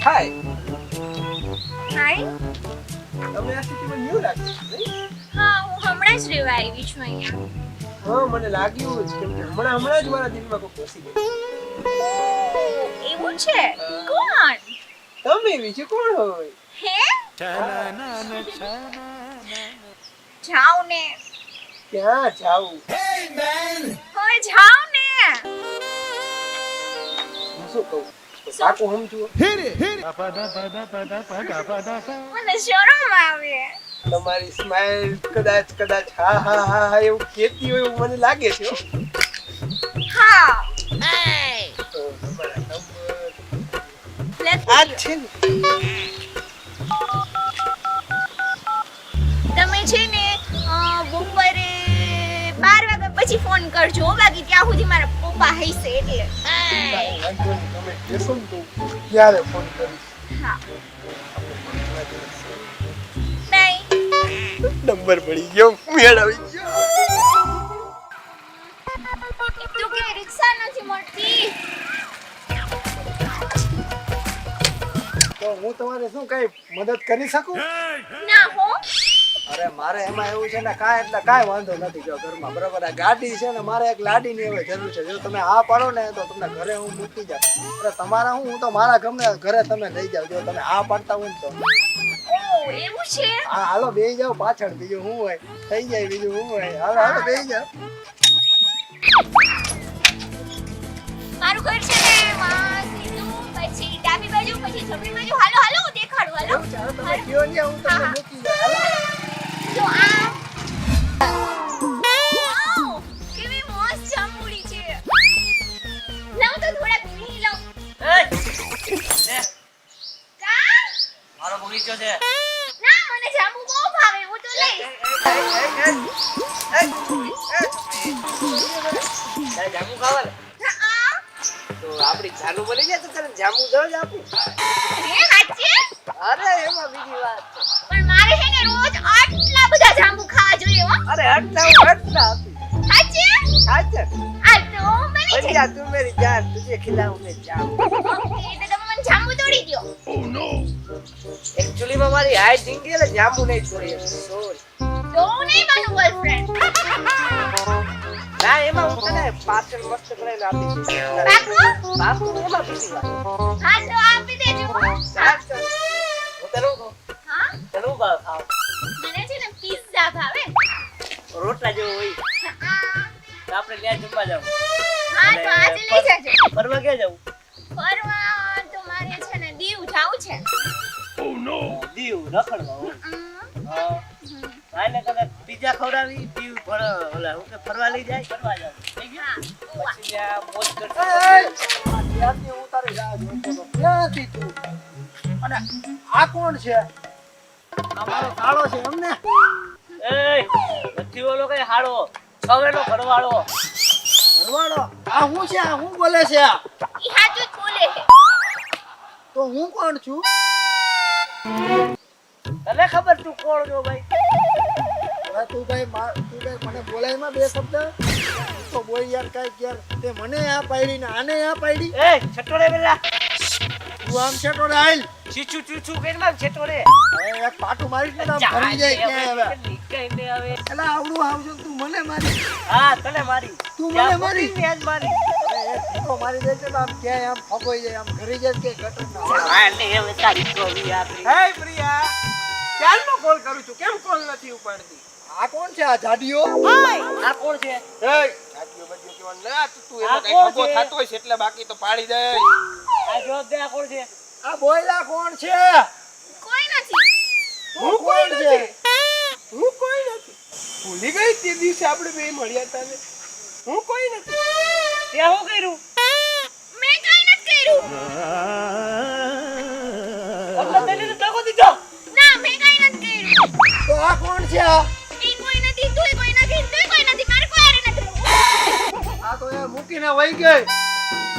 હાય હાય. તમને આ સિટીમાં ન્યુ લાગે છે નહીં? હા, હું હમણાં જ રહેવા આવી છું અહીંયા. હા મને લાગ્યું જ કેમ કે હમણાં જ મારા દિલમાં કોઈ બેસી ગયું. ઓહ, એવું છે? કોણ? તમે બીજું કોણ હોય? હે? જાઉં ને. ક્યાં જાવું? હવે જાઉં ને. હું શું કહું? તો પાકું સમજુ. મને શરમ આવે. તમારી સ્માઈલ કદાચ હા હા હા હા એવું કહેતી હોય એવું મને લાગે છે હો. હા. તો તમારા નંબર લખી આ લ્યો. છે ને. તમે છે ને બપોરે 12 વાગ્યા પછી ફોન કરજો હો, બાકી ત્યાં સુધી મારા પપ્પા હૈસે એટલે. કાંઈ વાંધો નહીં, તમે કહેશો ને તો ક્યારે ફોન કરીશ. હા. નહીં. નંબર પડી ગયો મેળ આવી ગયો. એક તો કે રિક્ષા નથી મળતી. તો હું તમારે શું કઈ મદદ કરી શકું? ના હો. અરે મારે એમાં એવું છે ને કાંઈ વાંધો નથી જો ઘરમાં બરાબર. આ ગાડી છે ને મારે એક લાડીની હવે જરૂર છે. જો તમે હા પાડો ને તો તમને ઘરે હું મૂકી જાઉં. અરે તમારા હું તો મારા ઘરે તમે લઈ જાવ. જો તમે હા પાડતા હોય ને તો ઓહ, એવું છે? હા હાલો બેસી જાઓ પાછળ. બીજું શું હોય થઈ જાય. બીજું શું હોય હાલો બેસી જાઓ. મારું ઘર છે ને સીધું, પછી ડાબી બાજુ, પછી જમણી બાજુ. હાલો હાલો હું દેખાડું. હાલો. એવું ચાલો તમે કયો ને હું તમને મૂકી જાઉં. હાલો. જો આ વાવ, કેવી મસ્ત જાંબુડી છે. લાવ તો થોડા પીણી લાવ. કા? મારો બગીચો છે. ના, મને જાંબુ બહુ ભાવે. હું તો લઈશ. તારે જાંબુ ખાવા ને? હા. તો આપડી જાનુ બની જાય તો તને જાંબુ દઉં જ આપું. હે સાચે? અરે એમાં બીજી વાત છે. પણ મારે છે ને રોજ આટલા બધા જાંબુ ખાવા જોઈએ હો. અરે હટના આપી. સાચે? સાચે. આ તો બની બની છે. જા તું મેરી જાન, તુજે ખિલાઉં મેં જામ. ઓકે, તો તમે મને જાંબુ તોડી દ્યો. Actually માં મારી હાઈટ ઢીંગી એટલે જાંબુ નહીં છોડી. સોરી. તો હું નહીં બનું બોયફ્રેન્ડ. ના એમાં હું તને પાર્સલ મસ્ત કરીને આપી દઈશ. પાકું? બાપુ એમાં બીજી વાત. હા તો આપી દેજો હો. ચાલ, ચાલ. હું તને શું કહું? હા, તને શું ભાવે ખાવ? મને છે ને પિઝા ભાવે. રોટલા જેવું હોય હા, તો આપણે ત્યાં જમવા જાવ. તો આજે લઈ જજો. ફરવા ક્યાં જવું? ફરવા તો મારે છે ને દીવ જાવું છે. દીવ રખડવા હોય. હા. આને કદાચ પિઝા ખવડાવી દીવ ઓલા હું કે ફરવા લઈ જાય ફરવા જાવ. થઈ ગયું? હા, પછી ત્યાં મોજ કરશે. ત્યાંથી હું તારી રાહ જોતો હતો. ક્યાંથી તું? અને આ કોણ છે? આ મારો કાળો છે એમને? એય નથી ઓલો કઈ હાડો સવેલો ઘરવાળો. ઘરવાળો? આ હું છે? આ હું બોલે છે? ઈ હાચું જ બોલે છે. તો હું કોણ છું? તને ખબર તું કોણ છો ભાઈ? હવે તું કઈ મને બોલાયમાં બે શબ્દ તો બોલ યાર. કઈ યાર તે મને આ પાડી ને આને આ પાડી. એ છટોડે પેલા તું આમ છે તો હાલ. ચીચુ ચીચુ કરીને માર છટોડે. હવે એક પાટું મારીશ ને તો આમ ફરી જાય ક્યાં હવે. નીકળીને આવે. એલા આવડું આવજો તું મને મારી. હા તને મારી. તું મને ત્યાં મારી. પકડીને આજ મારી. હવે એક ફૂટો મારી દે છે તો આમ ક્યાંય આમ ફગોઈ જાય આમ ઘરી જાય કે ગટર ના. હા ને હવે તારી કોવી આપી. હે પ્રિયા, ક્યારનો કોલ કરું છું, કેમ કોલ નથી ઉપાડતી? આ કોણ છે? આ જાડીઓ? આ કોણ છે? હે જાડીઓ બડીઓ કેવાનું ના તું આ એમાં કઈ કોણ ખબો છે? થાતો હોય છે એટલે બાકી તો પાડી દે. આ જવાબ દે આ કોણ છે? આ બોયલા કોણ છે? કોઈ નથી. હું કોણ છે? હું કોઈ નથી. ભૂલી ગઈ તે દિવસે આપણે બે મળ્યા હતા ને. હું કોઈ નથી. તે શું કર્યું? મેં કાંઈ નથી કર્યું. એટલે તેની તો દગો દીધો. ના, મેં કાંઈ નથી કર્યું. તો આ કોણ છે? ઈ કોઈ નથી, તુંય કોઈ નથી, તુંય કોઈ નથી, મારે કોઈ હારે નથી. આ તો એ મૂકીને વહી ગઈ.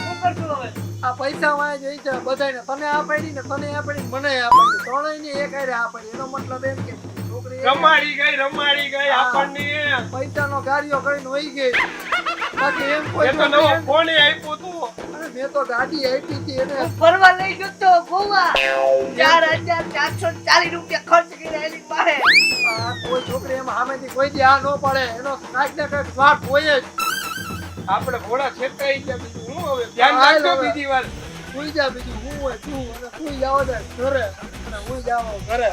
શું કરશું હવે? આ પૈસા વાય જોઈ છે બધાને. તને આ પાડી ને તને આ પાડી મને આ પાડી. ત્રણેય ની એક હારે આ પાડી. એનો મતલબ એમ કે છોકરી રમાડી ગઈ હા. આપણને. પૈસાનો ગાડીઓ કરીને વહી ગઈ. બાકી એમ કોઈ એ તો નવો છોકરી- ફોન આપ્યો તું અરે મેં તો ગાડી આપી હતી એને હું ફરવા લઈ ગયો તો ગોવા 4440 રૂપિયા ખર્ચ કર્યા એની પાસે આ કોઈ છોકરી એમ સામેથી કોઈ દી આ ન પડે એનો કાંઈક ને કાંઈક સ્વાર્થ હોય જ આપણે ઘોડા છેતરાઈ ગયા બીજું હું હવે ધ્યાન હાલ રાખજો હવે. બીજી વાર સુઈ જા બીજું હું હોય તું અને સુઈ જાવ દે ઘરે અને સુઈ જાવ ઘરે